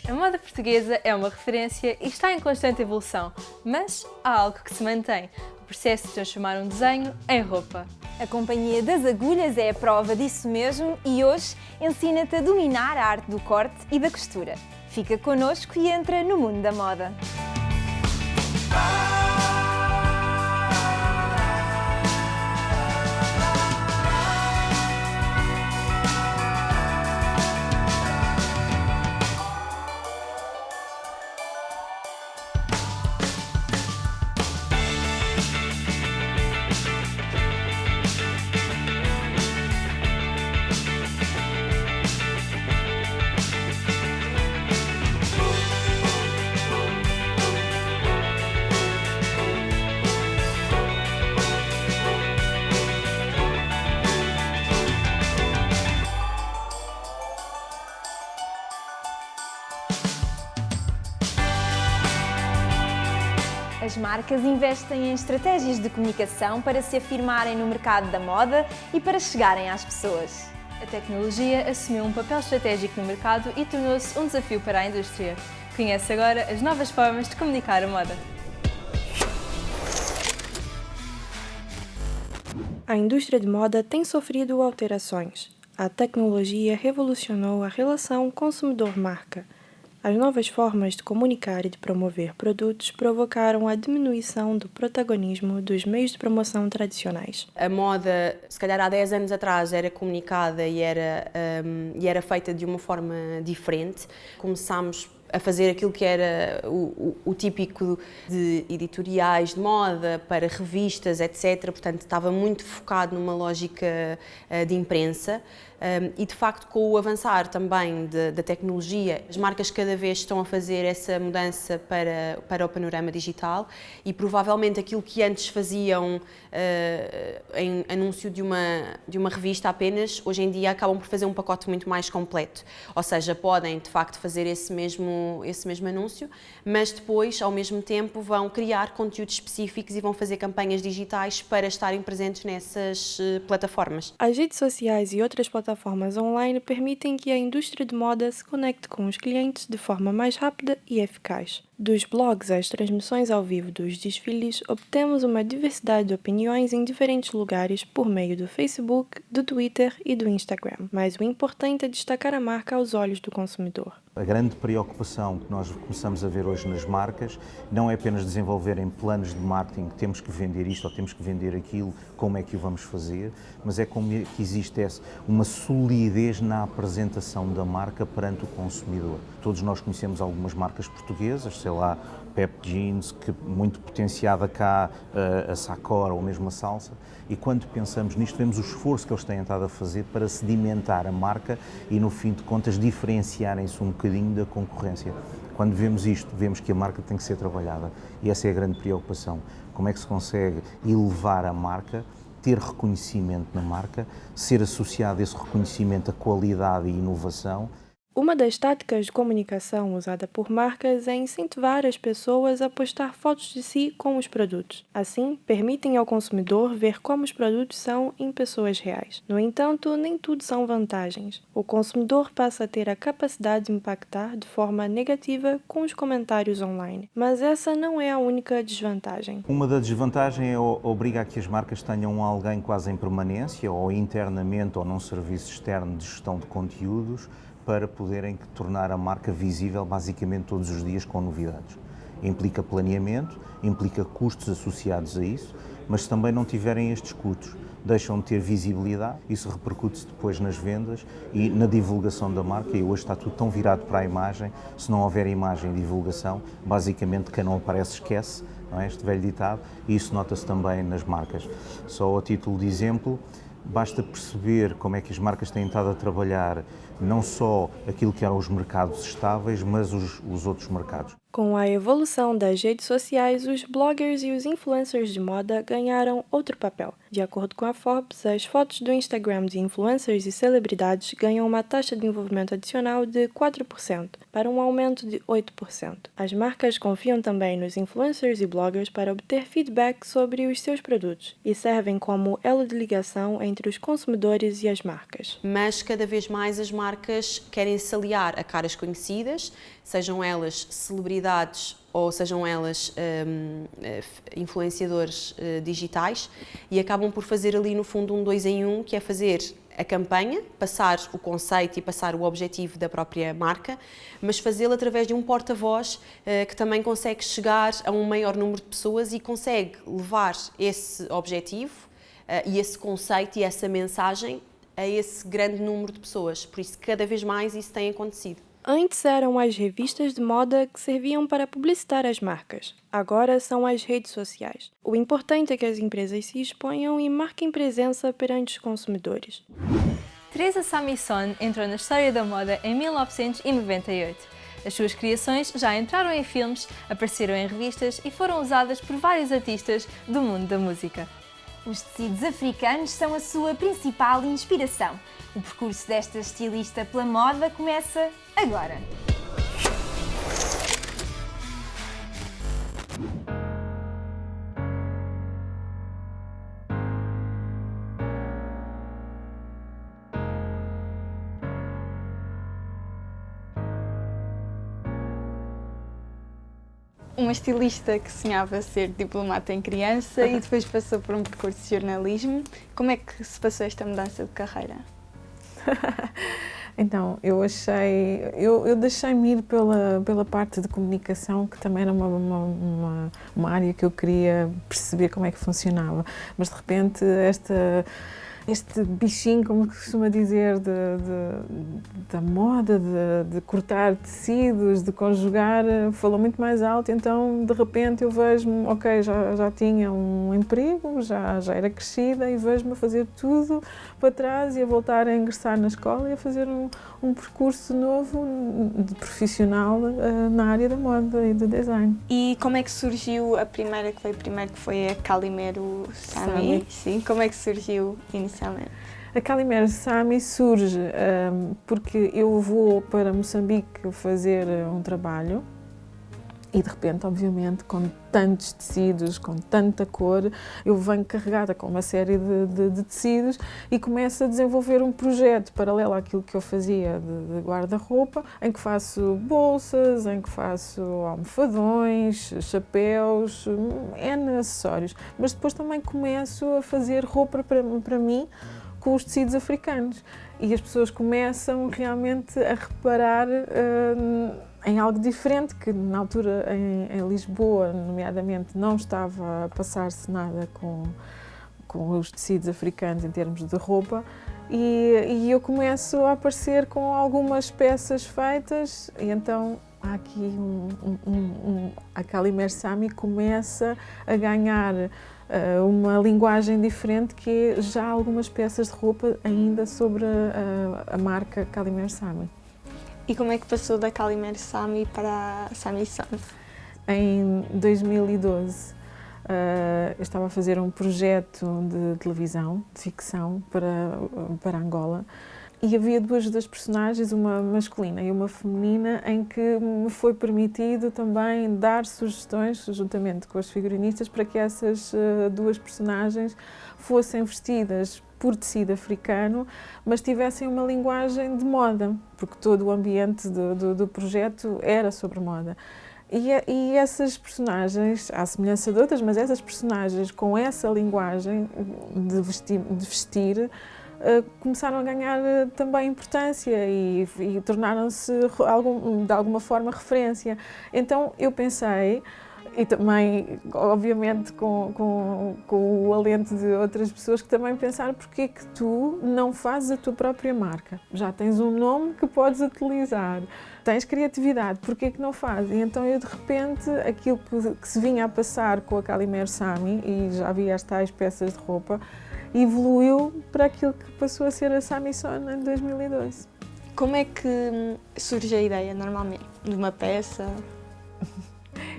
A moda portuguesa é uma referência e está em constante evolução, mas há algo que se mantém: o processo de transformar um desenho em roupa. A Companhia das Agulhas é a prova disso mesmo e hoje ensina-te a dominar a arte do corte e da costura. Fica connosco e entra no mundo da moda. As marcas investem em estratégias de comunicação para se afirmarem no mercado da moda e para chegarem às pessoas. A tecnologia assumiu um papel estratégico no mercado e tornou-se um desafio para a indústria. Conhece agora as novas formas de comunicar a moda. A indústria de moda tem sofrido alterações. A tecnologia revolucionou a relação consumidor-marca. As novas formas de comunicar e de promover produtos provocaram a diminuição do protagonismo dos meios de promoção tradicionais. A moda, se calhar há 10 anos atrás, era comunicada e era feita de uma forma diferente. Começámos a fazer aquilo que era o típico de editoriais de moda para revistas, etc. Portanto, estava muito focado numa lógica de imprensa. E, de facto, com o avançar também da tecnologia, as marcas cada vez estão a fazer essa mudança para o panorama digital e, provavelmente, aquilo que antes faziam em anúncio de uma revista apenas, hoje em dia acabam por fazer um pacote muito mais completo. Ou seja, podem, de facto, fazer esse mesmo anúncio, mas depois, ao mesmo tempo, vão criar conteúdos específicos e vão fazer campanhas digitais para estarem presentes nessas plataformas. As redes sociais e outras plataformas online permitem que a indústria de moda se conecte com os clientes de forma mais rápida e eficaz. Dos blogs às transmissões ao vivo dos desfiles, obtemos uma diversidade de opiniões em diferentes lugares por meio do Facebook, do Twitter e do Instagram. Mas o importante é destacar a marca aos olhos do consumidor. A grande preocupação que nós começamos a ver hoje nas marcas não é apenas desenvolverem planos de marketing, temos que vender isto ou temos que vender aquilo, como é que o vamos fazer, mas é como que existe uma solidez na apresentação da marca perante o consumidor. Todos nós conhecemos algumas marcas portuguesas, sei lá, Pep Jeans, que muito potenciada cá, a Sakora ou mesmo a Salsa, e quando pensamos nisto vemos o esforço que eles têm estado a fazer para sedimentar a marca e, no fim de contas, diferenciarem-se um bocadinho da concorrência. Quando vemos isto, vemos que a marca tem que ser trabalhada e essa é a grande preocupação. Como é que se consegue elevar a marca, ter reconhecimento na marca, ser associado a esse reconhecimento a qualidade e inovação. Uma das táticas de comunicação usada por marcas é incentivar as pessoas a postar fotos de si com os produtos. Assim, permitem ao consumidor ver como os produtos são em pessoas reais. No entanto, nem tudo são vantagens. O consumidor passa a ter a capacidade de impactar de forma negativa com os comentários online. Mas essa não é a única desvantagem. Uma das desvantagens é obrigar a que as marcas tenham alguém quase em permanência ou internamente ou num serviço externo de gestão de conteúdos para poderem tornar a marca visível basicamente todos os dias com novidades. Implica planeamento, implica custos associados a isso, mas se também não tiverem estes custos, deixam de ter visibilidade, isso repercute-se depois nas vendas e na divulgação da marca, e hoje está tudo tão virado para a imagem, se não houver imagem e divulgação, basicamente quem não aparece esquece, não é? Este velho ditado, e isso nota-se também nas marcas. Só a título de exemplo, basta perceber como é que as marcas têm estado a trabalhar não só aquilo que eram os mercados estáveis, mas os outros mercados. Com a evolução das redes sociais, os bloggers e os influencers de moda ganharam outro papel. De acordo com a Forbes, as fotos do Instagram de influencers e celebridades ganham uma taxa de envolvimento adicional de 4%, para um aumento de 8%. As marcas confiam também nos influencers e bloggers para obter feedback sobre os seus produtos e servem como elo de ligação entre os consumidores e as marcas. Mas cada vez mais as marcas querem se aliar a caras conhecidas, sejam elas celebridades ou sejam elas influenciadores digitais, e acabam por fazer ali no fundo um 2 em 1, que é fazer a campanha, passar o conceito e passar o objetivo da própria marca, mas fazê-lo através de um porta-voz que também consegue chegar a um maior número de pessoas e consegue levar esse objetivo e esse conceito e essa mensagem a esse grande número de pessoas. Por isso, cada vez mais isso tem acontecido. Antes eram as revistas de moda que serviam para publicitar as marcas. Agora são as redes sociais. O importante é que as empresas se exponham e marquem presença perante os consumidores. Teresa Samison entrou na história da moda em 1998. As suas criações já entraram em filmes, apareceram em revistas e foram usadas por vários artistas do mundo da música. Os tecidos africanos são a sua principal inspiração. O percurso desta estilista pela moda começa agora. Uma estilista que sonhava ser diplomata em criança e depois passou por um percurso de jornalismo. Como é que se passou esta mudança de carreira? Então, eu deixei-me ir pela parte de comunicação, que também era uma área que eu queria perceber como é que funcionava, mas de repente este bichinho, como se costuma dizer, da moda, de cortar tecidos, de conjugar, falou muito mais alto. Então de repente eu vejo-me, ok, já tinha um emprego, já era crescida, e vejo-me a fazer tudo para trás e a voltar a ingressar na escola e a fazer um percurso novo de profissional na área da moda e do design. E como é que surgiu a primeira que veio primeiro, que foi a Calimero Sami? Sim, como é que surgiu inicialmente? A Calimero Sami surge porque eu vou para Moçambique fazer um trabalho e de repente, obviamente, com tantos tecidos, com tanta cor, eu venho carregada com uma série de tecidos e começo a desenvolver um projeto paralelo àquilo que eu fazia de guarda-roupa, em que faço bolsas, em que faço almofadões, chapéus, N acessórios. Mas depois também começo a fazer roupa para mim, com os tecidos africanos, e as pessoas começam realmente a reparar em algo diferente, que na altura em Lisboa, nomeadamente, não estava a passar-se nada com os tecidos africanos em termos de roupa, e eu começo a aparecer com algumas peças feitas, e então há aqui a Calimero Sami começa a ganhar uma linguagem diferente, que é já algumas peças de roupa ainda sobre a marca Calimero Sami. E como é que passou da Calimero Sami para a Samison? Em 2012 eu estava a fazer um projeto de televisão, de ficção, para Angola, e havia duas das personagens, uma masculina e uma feminina, em que me foi permitido também dar sugestões, juntamente com as figurinistas, para que essas duas personagens fossem vestidas por tecido africano, mas tivessem uma linguagem de moda, porque todo o ambiente do projeto era sobre moda. E essas personagens, à semelhança de outras, mas essas personagens com essa linguagem de vestir começaram a ganhar também importância e tornaram-se de alguma forma referência. Então eu pensei, e também obviamente com o alento de outras pessoas que também pensaram, porque é que tu não fazes a tua própria marca? Já tens um nome que podes utilizar, tens criatividade, porque é que não fazes? E então eu de repente, aquilo que se vinha a passar com a Calimero Sami, e já havia as tais peças de roupa, evoluiu para aquilo que passou a ser a Samison em 2012. Como é que surge a ideia, normalmente, de uma peça?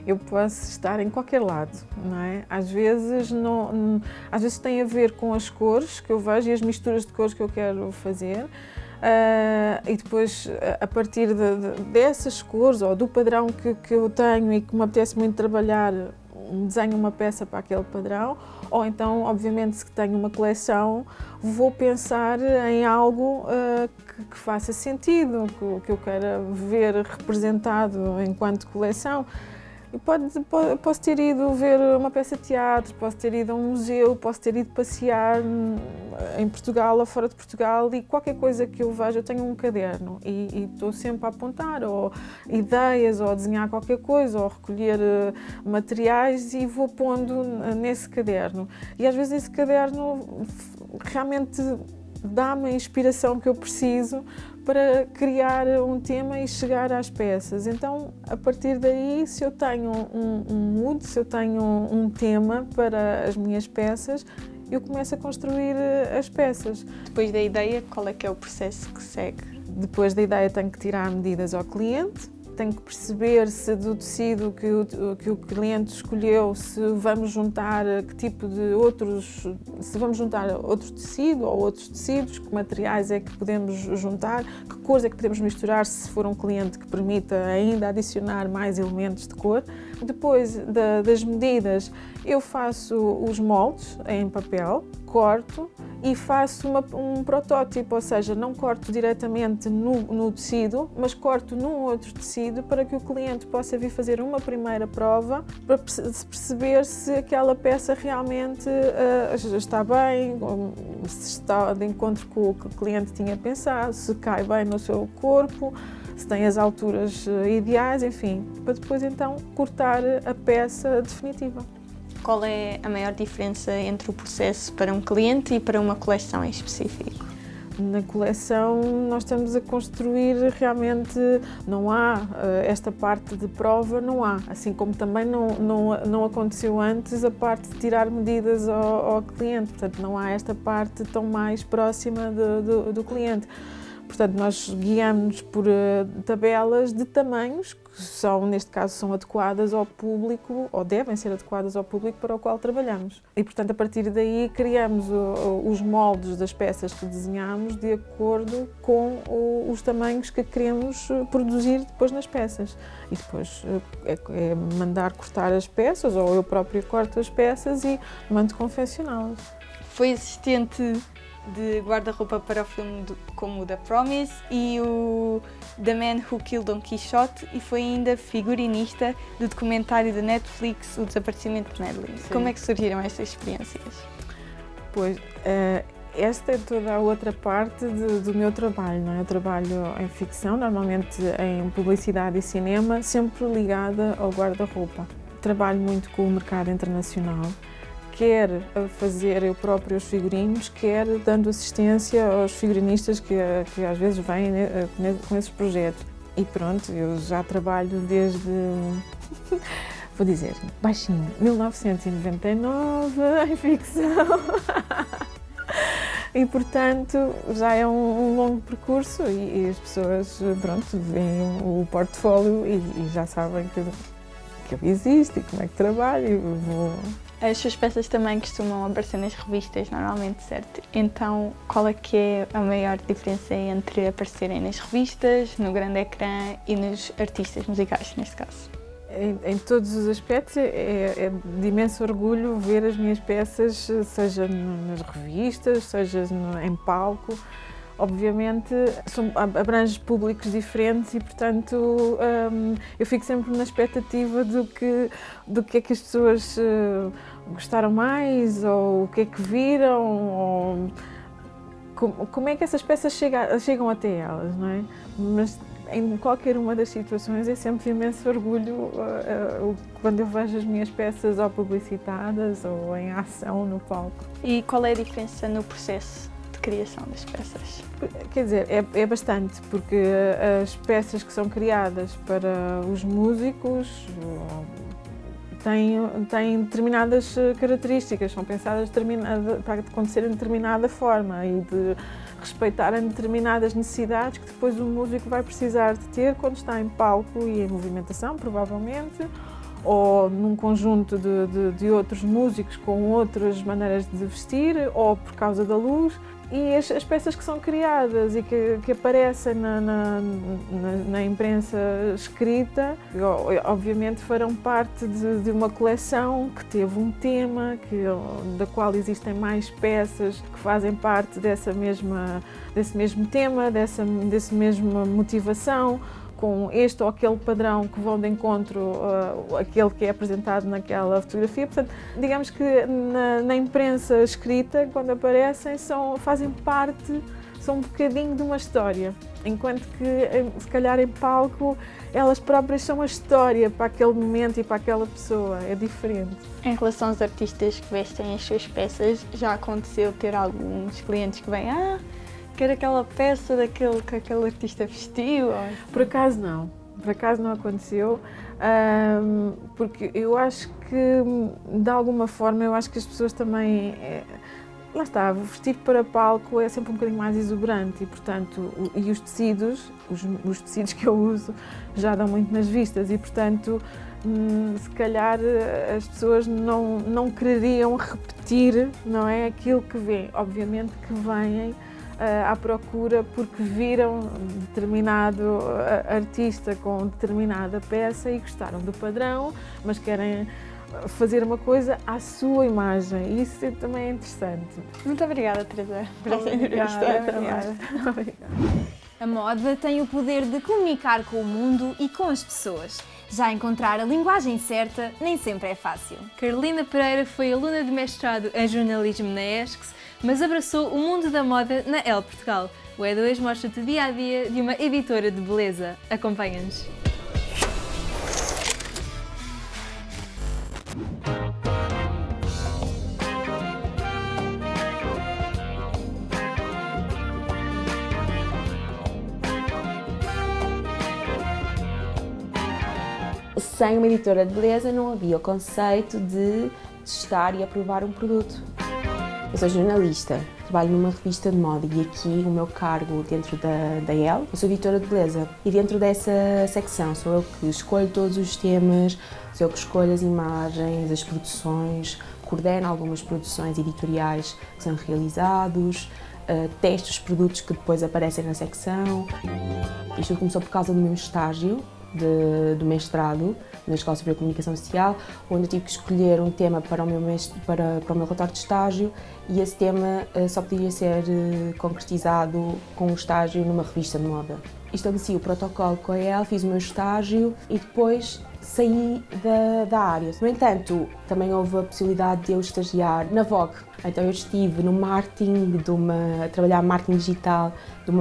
eu posso estar em qualquer lado, não é? Às vezes tem a ver com as cores que eu vejo e as misturas de cores que eu quero fazer. E depois, a partir dessas cores ou do padrão que eu tenho e que me apetece muito trabalhar, desenho uma peça para aquele padrão, ou então, obviamente, se tenho uma coleção, vou pensar em algo que faça sentido, que eu queira ver representado enquanto coleção. Posso ter ido ver uma peça de teatro, posso ter ido a um museu, posso ter ido passear em Portugal ou fora de Portugal, e qualquer coisa que eu vejo, eu tenho um caderno e estou sempre a apontar ou ideias, ou a desenhar qualquer coisa, ou recolher materiais, e vou pondo nesse caderno. E às vezes esse caderno realmente dá-me a inspiração que eu preciso para criar um tema e chegar às peças. Então, a partir daí, se eu tenho um mood, se eu tenho um tema para as minhas peças, eu começo a construir as peças. Depois da ideia, qual é que é o processo que segue? Depois da ideia, tenho que tirar medidas ao cliente, tenho que perceber se do tecido que o cliente escolheu, se vamos juntar que tipo de outros, se vamos juntar outro tecido ou outros tecidos, que materiais é que podemos juntar, que cores é que podemos misturar, se for um cliente que permita ainda adicionar mais elementos de cor. Depois das medidas, eu faço os moldes em papel, corto e faço um protótipo, ou seja, não corto diretamente no tecido, mas corto num outro tecido para que o cliente possa vir fazer uma primeira prova para perceber se aquela peça realmente está bem, se está de encontro com o que o cliente tinha pensado, se cai bem no seu corpo, se tem as alturas ideais, enfim, para depois então cortar a peça definitiva. Qual é a maior diferença entre o processo para um cliente e para uma coleção em específico? Na coleção nós estamos a construir realmente, não há esta parte de prova, não há, assim como também não aconteceu antes a parte de tirar medidas ao cliente, portanto não há esta parte tão mais próxima do cliente. Portanto, nós guiamos por tabelas de tamanhos que neste caso, são adequadas ao público, ou devem ser adequadas ao público para o qual trabalhamos. E, portanto, a partir daí criamos os moldes das peças que desenhamos de acordo com os tamanhos que queremos produzir depois nas peças. E depois é mandar cortar as peças, ou eu própria corto as peças e mando confeccioná-las. Foi assistente de guarda-roupa para o filme como o The Promise e o The Man Who Killed Don Quixote, e foi ainda figurinista do documentário da Netflix O Desaparecimento de Madeline. Sim. Como é que surgiram estas experiências? Pois, esta é toda a outra parte do meu trabalho, não é? Eu trabalho em ficção, normalmente em publicidade e cinema, sempre ligada ao guarda-roupa. Trabalho muito com o mercado internacional, quer a fazer eu próprio os figurinos, quer dando assistência aos figurinistas que às vezes vêm com esses projetos. E pronto, eu já trabalho desde, vou dizer, baixinho, 1999 em ficção. E, portanto, já é um longo percurso e as pessoas, pronto, veem o portfólio e já sabem que eu existo e como é que trabalho. As suas peças também costumam aparecer nas revistas, normalmente, certo? Então, qual é que é a maior diferença entre aparecerem nas revistas, no grande ecrã e nos artistas musicais, neste caso? Em todos os aspectos é de imenso orgulho ver as minhas peças, seja nas revistas, seja em palco. Obviamente abrange públicos diferentes e, portanto, eu fico sempre na expectativa do que é que as pessoas gostaram mais, ou o que é que viram, ou como é que essas peças chegam até elas, não é? Mas em qualquer uma das situações é sempre imenso orgulho quando eu vejo as minhas peças ou publicitadas ou em ação no palco. E qual é a diferença no processo de criação das peças? Quer dizer, é bastante, porque as peças que são criadas para os músicos têm determinadas características, são pensadas para acontecerem de determinada forma e de respeitarem determinadas necessidades que depois o músico vai precisar de ter quando está em palco e em movimentação, provavelmente, ou num conjunto de outros músicos com outras maneiras de vestir, ou por causa da luz. E as peças que são criadas e que aparecem na imprensa escrita, obviamente farão parte de uma coleção que teve um tema, da qual existem mais peças que fazem parte desse mesmo tema, dessa mesma motivação, com este ou aquele padrão que vão de encontro àquele que é apresentado naquela fotografia. Portanto, digamos que na imprensa escrita, quando aparecem, fazem parte, são um bocadinho de uma história, enquanto que, se calhar, em palco, elas próprias são a história para aquele momento e para aquela pessoa, é diferente. Em relação aos artistas que vestem as suas peças, já aconteceu ter alguns clientes que vêm, quero aquela peça daquele que aquele artista vestiu? Por acaso não aconteceu, porque eu acho que, de alguma forma, eu acho que as pessoas também, lá está, vestir para palco é sempre um bocadinho mais exuberante e, portanto, e os tecidos que eu uso já dão muito nas vistas e, portanto, se calhar as pessoas não quereriam repetir, não é, aquilo que vêem. Obviamente que vêm à procura porque viram determinado artista com determinada peça e gostaram do padrão, mas querem fazer uma coisa à sua imagem, e isso também é interessante. Muito obrigada, Teresa, por essa entrevista. Obrigada. A moda tem o poder de comunicar com o mundo e com as pessoas. Já encontrar a linguagem certa nem sempre é fácil. Carolina Pereira foi aluna de mestrado em jornalismo na ESCS, mas abraçou o mundo da moda na Elle Portugal. O E2 mostra-te o dia-a-dia de uma editora de beleza. Acompanha-nos. Sem uma editora de beleza não havia o conceito de testar e aprovar um produto. Eu sou jornalista, trabalho numa revista de moda e aqui o meu cargo dentro da Elle, eu sou editora de beleza e dentro dessa secção sou eu que escolho todos os temas, sou eu que escolho as imagens, as produções, coordeno algumas produções editoriais que são realizados, testo os produtos que depois aparecem na secção. Isto começou por causa do meu estágio do mestrado na Escola Superior de Comunicação Social, onde eu tive que escolher um tema para o meu relatório de estágio e esse tema só podia ser concretizado com um estágio numa revista de moda. Estabeleci o protocolo com a Elle, fiz o meu estágio e depois saí da área. No entanto, também houve a possibilidade de eu estagiar na Vogue. Então eu estive no marketing, a trabalhar marketing digital de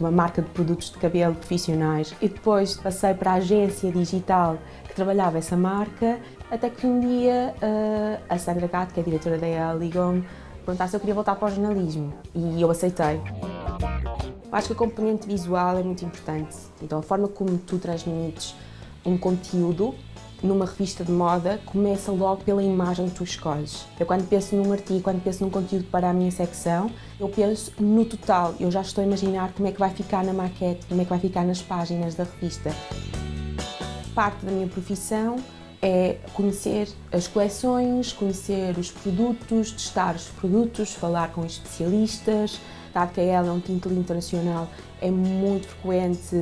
uma marca de produtos de cabelo profissionais e depois passei para a agência digital que trabalhava essa marca, até que um dia a Sandra Gato, que é a diretora da Elle, ligou-me perguntar se eu queria voltar para o jornalismo e eu aceitei. Acho que a componente visual é muito importante, então a forma como tu transmites um conteúdo numa revista de moda começa logo pela imagem que tu escolhes. Eu quando penso num artigo, quando penso num conteúdo para a minha secção, eu penso no total, eu já estou a imaginar como é que vai ficar na maquete, como é que vai ficar nas páginas da revista. Parte da minha profissão é conhecer as coleções, conhecer os produtos, testar os produtos, falar com especialistas. Dado que a Elle é um título internacional, é muito frequente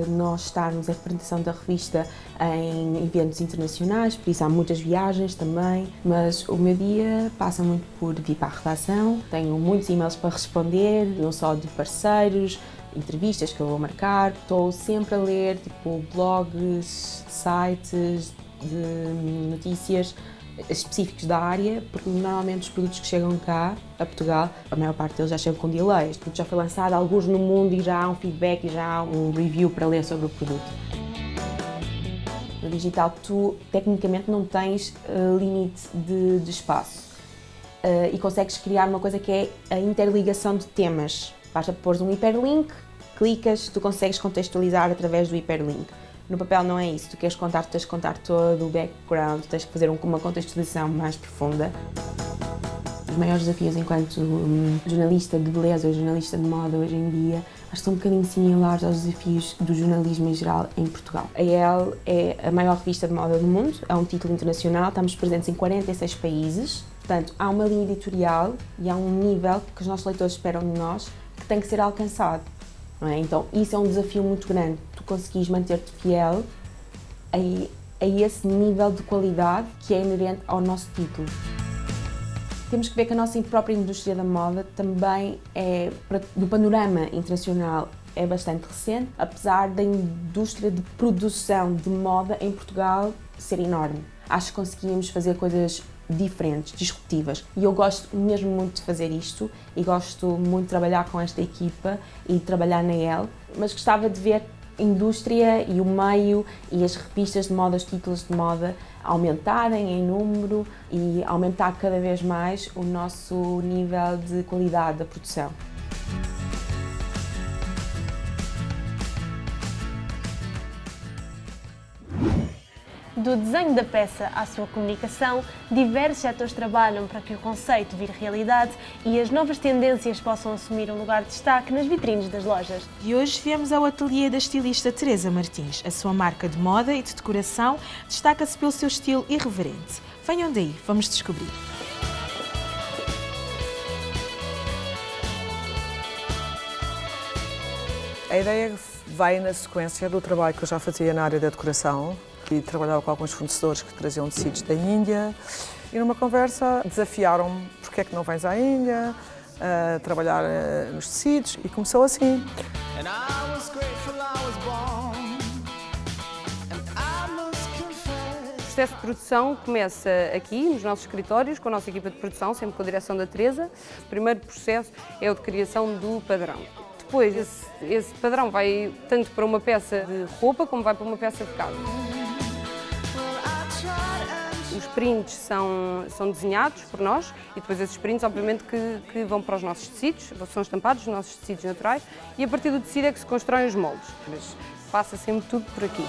nós estarmos em representação da revista em eventos internacionais, por isso há muitas viagens também, mas o meu dia passa muito por vir para a redação, tenho muitos e-mails para responder, não só de parceiros, entrevistas que eu vou marcar, estou sempre a ler blogs, sites de notícias específicos da área, porque normalmente os produtos que chegam cá, a Portugal, a maior parte deles já chegam com delay. Este produto já foi lançado, alguns no mundo, e já há um feedback e já há um review para ler sobre o produto. No digital, tu tecnicamente não tens limite de espaço e consegues criar uma coisa que é a interligação de temas. Basta pôr um hiperlink, clicas, tu consegues contextualizar através do hiperlink. No papel não é isso, tu queres contar, tens que contar todo o background, tens que fazer uma contextualização mais profunda. Os maiores desafios enquanto jornalista de beleza ou jornalista de moda hoje em dia, acho que são um bocadinho similares aos desafios do jornalismo em geral em Portugal. A Elle é a maior revista de moda do mundo, é um título internacional, estamos presentes em 46 países, portanto há uma linha editorial e há um nível que os nossos leitores esperam de nós que tem que ser alcançado. Não é? Então isso é um desafio muito grande, tu conseguires manter-te fiel a esse nível de qualidade que é inerente ao nosso título. Temos que ver que a nossa própria indústria da moda também do panorama internacional, é bastante recente, apesar da indústria de produção de moda em Portugal ser enorme. Acho que conseguimos fazer coisas diferentes, disruptivas, e eu gosto mesmo muito de fazer isto e gosto muito de trabalhar com esta equipa e de trabalhar na Elle, mas gostava de ver a indústria e o meio e as revistas de moda, os títulos de moda aumentarem em número e aumentar cada vez mais o nosso nível de qualidade da produção. Do desenho da peça à sua comunicação, diversos setores trabalham para que o conceito vire realidade e as novas tendências possam assumir um lugar de destaque nas vitrines das lojas. E hoje viemos ao ateliê da estilista Teresa Martins. A sua marca de moda e de decoração destaca-se pelo seu estilo irreverente. Venham daí, vamos descobrir. A ideia vai na sequência do trabalho que eu já fazia na área da decoração e trabalhava com alguns fornecedores que traziam tecidos da Índia e numa conversa desafiaram-me porque é que não vens à Índia a trabalhar nos tecidos e começou assim. O processo de produção começa aqui, nos nossos escritórios, com a nossa equipa de produção, sempre com a direção da Teresa. O primeiro processo é o de criação do padrão. Depois, esse padrão vai tanto para uma peça de roupa como vai para uma peça de casa. Os prints são desenhados por nós e depois esses prints, obviamente, que vão para os nossos tecidos, são estampados nos nossos tecidos naturais e a partir do tecido é que se constroem os moldes. Mas passa sempre tudo por aqui.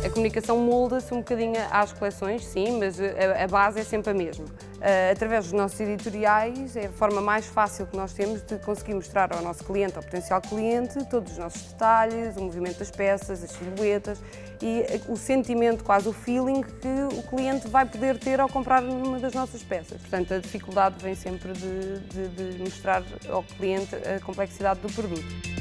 A comunicação molda-se um bocadinho às coleções, sim, mas a base é sempre a mesma. Através dos nossos editoriais é a forma mais fácil que nós temos de conseguir mostrar ao nosso cliente, ao potencial cliente, todos os nossos detalhes, o movimento das peças, as silhuetas e o sentimento, quase o feeling que o cliente vai poder ter ao comprar uma das nossas peças. Portanto, a dificuldade vem sempre de mostrar ao cliente a complexidade do produto.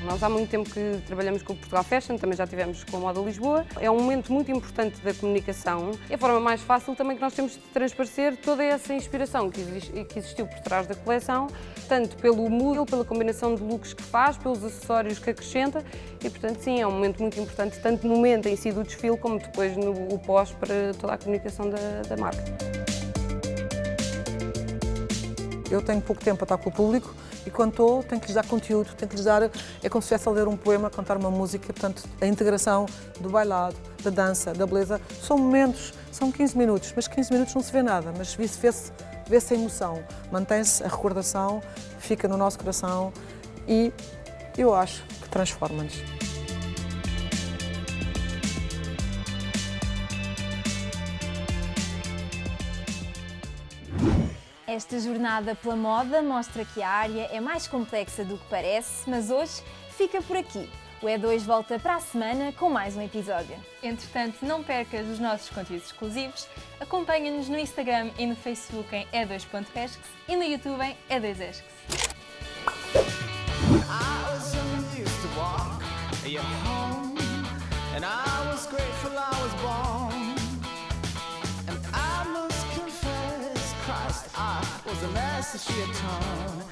Nós há muito tempo que trabalhamos com o Portugal Fashion, também já tivemos com a Moda Lisboa. É um momento muito importante da comunicação. É a forma mais fácil também que nós temos de transparecer toda essa inspiração que existiu por trás da coleção, tanto pelo modelo, pela combinação de looks que faz, pelos acessórios que acrescenta e, portanto, sim, é um momento muito importante, tanto no momento em si do desfile como depois no pós para toda a comunicação da marca. Eu tenho pouco tempo para estar com o público e quando estou, tenho que lhes dar conteúdo, tenho que lhes dar, é como se estivesse a ler um poema, cantar uma música, portanto, a integração do bailado, da dança, da beleza, são momentos, são 15 minutos, mas 15 minutos não se vê nada, mas vê-se a emoção, mantém-se a recordação, fica no nosso coração e eu acho que transforma-nos. Esta jornada pela moda mostra que a área é mais complexa do que parece, mas hoje fica por aqui. O E2 volta para a semana com mais um episódio. Entretanto, não percas os nossos conteúdos exclusivos. Acompanha-nos no Instagram e no Facebook em E2.esques e no YouTube em E2esques. Was a mess that she had torn.